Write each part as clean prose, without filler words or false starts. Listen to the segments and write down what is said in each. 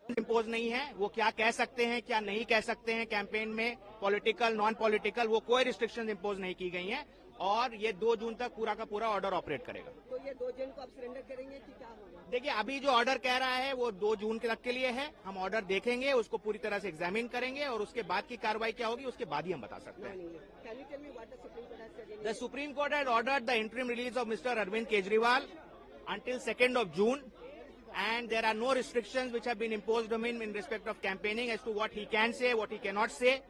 Impose नहीं है, वो क्या कह सकते हैं क्या नहीं कह सकते हैं कैंपेन में, पॉलिटिकल नॉन पॉलिटिकल, वो कोई रिस्ट्रिक्शंस इम्पोज नहीं की गई हैं और ये 2 जून तक पूरा का पूरा ऑर्डर ऑपरेट करेगा। तो ये 2 जून को आप सरेंडर करेंगे कि क्या होगा? देखिए, अभी जो ऑर्डर कह रहा है वो 2 जून तक के लिए है। हम ऑर्डर देखेंगे, उसको पूरी तरह से एग्जामिन करेंगे और उसके बाद की कार्रवाई क्या होगी उसके बाद ही हम बता सकते हैं। Can you tell me what the Supreme Court has said? The Supreme Court had ordered the interim release of Mr. Arvind Kejriwal until 2nd of June, and there are no restrictions which have been imposed on him in respect of campaigning as to what he can say, what he cannot say.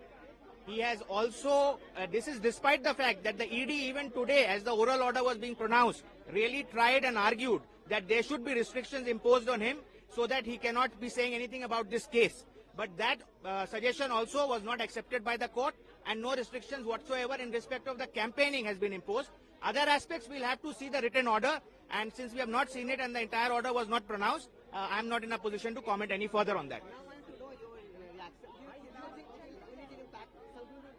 He has also, this is despite the fact that the ED even today, as the oral order was being pronounced, really tried and argued that there should be restrictions imposed on him so that he cannot be saying anything about this case. But that suggestion also was not accepted by the court, and no restrictions whatsoever in respect of the campaigning has been imposed. Other aspects we'll have to see the written order, and since we have not seen it and the entire order was not pronounced, I am not in a position to comment any further on that. I want to know your reaction. Do you think it will impact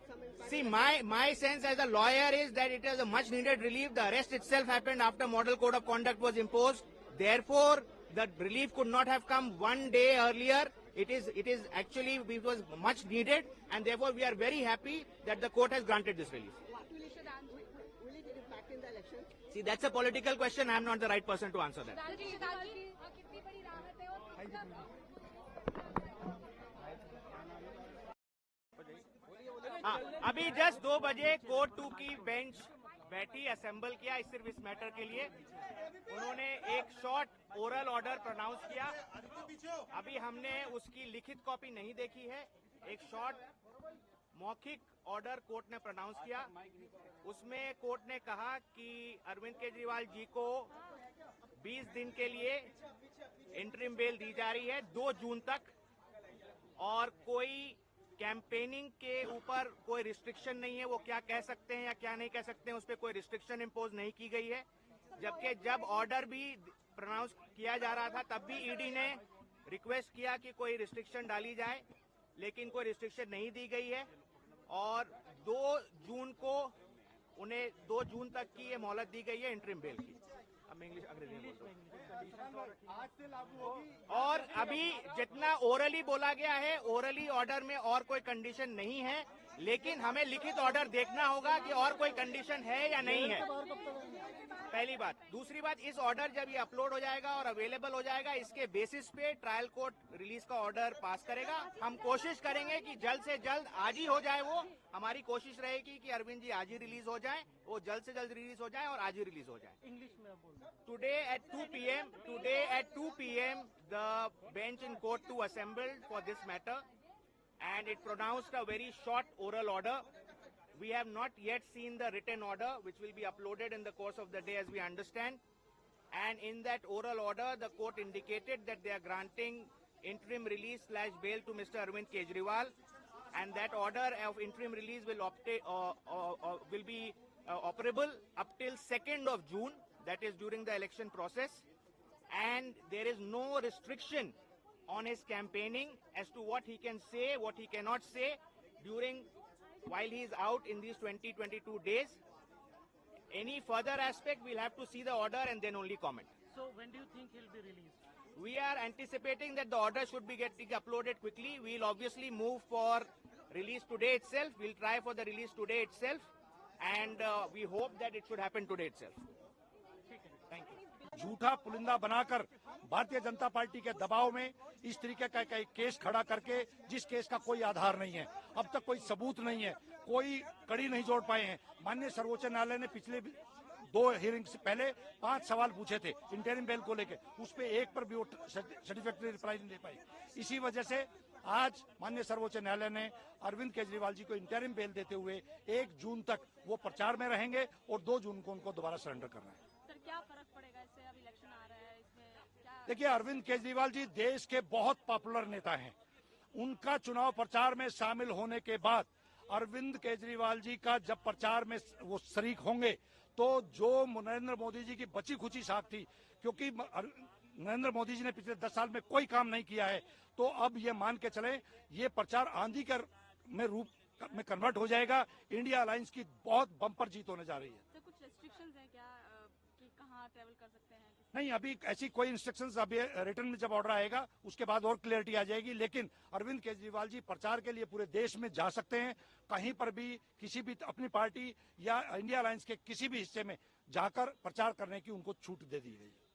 some impact? See, my sense as a lawyer is that it is a much needed relief. The arrest itself happened after model code of conduct was imposed. Therefore, the relief could not have come one day earlier. It is actually, it was much needed, and therefore we are very happy that the court has granted this relief. Will it impact in the election? See, that's a political question. I am not the right person to answer that. अभी just 2 बजे court 2 की bench बैठी, assemble किया सिर्फ इस matter के लिए। उन्होंने एक शॉर्ट ओरल ऑर्डर प्रोनाउंस किया। अभी हमने उसकी लिखित कॉपी नहीं देखी है। एक शॉर्ट मौखिक ऑर्डर कोर्ट ने प्रोनाउंस किया। उसमें कोर्ट ने कहा कि अरविंद केजरीवाल जी को 20 दिन के लिए इंटरिम बेल दी जा रही है 2 जून तक, और कोई कैंपेनिंग के ऊपर कोई रिस्ट्रिक्शन नहीं है। वो क्या कह सकते हैं या क्या नहीं कह सकते हैं उस पर कोई रिस्ट्रिक्शन इम्पोज नहीं की गई है। जबकि जब ऑर्डर भी प्रोनाउंस किया जा रहा था तब भी ईडी ने रिक्वेस्ट किया कि कोई रिस्ट्रिक्शन डाली जाए, लेकिन कोई रिस्ट्रिक्शन नहीं दी गई है और 2 जून को उन्हें 2 जून तक की ये मोहलत दी गई है इंटरिम बेल की। अब इंग्लिश अंग्रेजी में आज से लागू होगी। और अभी जितना ओरली बोला गया है, ओरली ऑर्डर में और कोई कंडीशन नहीं है, लेकिन हमें लिखित ऑर्डर देखना होगा कि और कोई कंडीशन है या नहीं है, पहली बात। दूसरी बात, इस ऑर्डर जब ये अपलोड हो जाएगा और अवेलेबल हो जाएगा, इसके बेसिस पे ट्रायल कोर्ट रिलीज का ऑर्डर पास करेगा। हम कोशिश करेंगे कि जल्द से जल्द आज ही हो जाए। वो हमारी कोशिश रहेगी कि अरविंद जी आज ही रिलीज हो जाए, वो जल्द से जल्द रिलीज हो जाए और आज ही रिलीज हो जाए। इंग्लिश में today at 2 PM the bench in court 2 assembled for this matter, and it pronounced a very short oral order. We have not yet seen the written order, which will be uploaded in the course of the day as we understand. And in that oral order, the court indicated that they are granting interim release / bail to Mr. Arvind Kejriwal. And that order of interim release will be operable up till 2nd of June, that is during the election process. And there is no restriction on his campaigning as to what he can say, what he cannot say while he is out in these 22 days. Any further aspect, we'll have to see the order and then only comment. So when do you think he'll be released? We are anticipating that the order should be getting uploaded quickly. We'll obviously move for release today itself. We'll try for the release today itself, and we hope that it should happen today itself. Thank you. झूठा पुलिंदा बनाकर Bharatiya Janata party के दबाव में इस तरीके का case खड़ा करके, जिस केस का कोई आधार नहीं है, अब तक कोई सबूत नहीं है, कोई कड़ी नहीं जोड़ पाए हैं। माननीय सर्वोच्च न्यायालय ने पिछले 2 हियरिंग से पहले 5 सवाल पूछे थे इंटरिम बेल को लेकर, उस पे एक पर भी वो सर्टिफिकेटरी रिप्लाई नहीं दे पाई। इसी वजह से आज माननीय सर्वोच्च न्यायालय ने अरविंद केजरीवाल जी को इंटरिम बेल देते हुए 1 जून तक वो प्रचार में रहेंगे और 2 जून को उनको दोबारा सरेंडर करना है। सर, क्या फर्क पड़ेगा इससे? अब इलेक्शन आ रहा है, इसमें क्या? देखिए, अरविंद केजरीवाल जी देश के बहुत पॉपुलर नेता हैं। उनका चुनाव प्रचार में शामिल होने के बाद अरविंद केजरीवाल जी का जब प्रचार में वो शरीक होंगे, तो जो नरेंद्र मोदी जी की बची खुची साख थी, क्योंकि नरेंद्र मोदी जी ने पिछले 10 साल में कोई काम नहीं किया है, तो अब ये मान के चले ये प्रचार आंधी के रूप में कन्वर्ट हो जाएगा। इंडिया अलायंस की बहुत बम्पर जीत होने जा रही है। तो कुछ रेस्ट्रिक्शंस हैं क्या कि कहाँ ट्रेवल कर सकते हैं? नहीं, अभी ऐसी कोई इंस्ट्रक्शंस अभी रिटर्न में जब ऑर्डर आएगा उसके बाद और क्लियरिटी आ जाएगी। लेकिन अरविंद केजरीवाल जी प्रचार के लिए पूरे देश में जा सकते हैं, कहीं पर भी किसी भी अपनी पार्टी या इंडिया अलायंस के किसी भी हिस्से में जाकर प्रचार करने की उनको छूट दे दी गई है।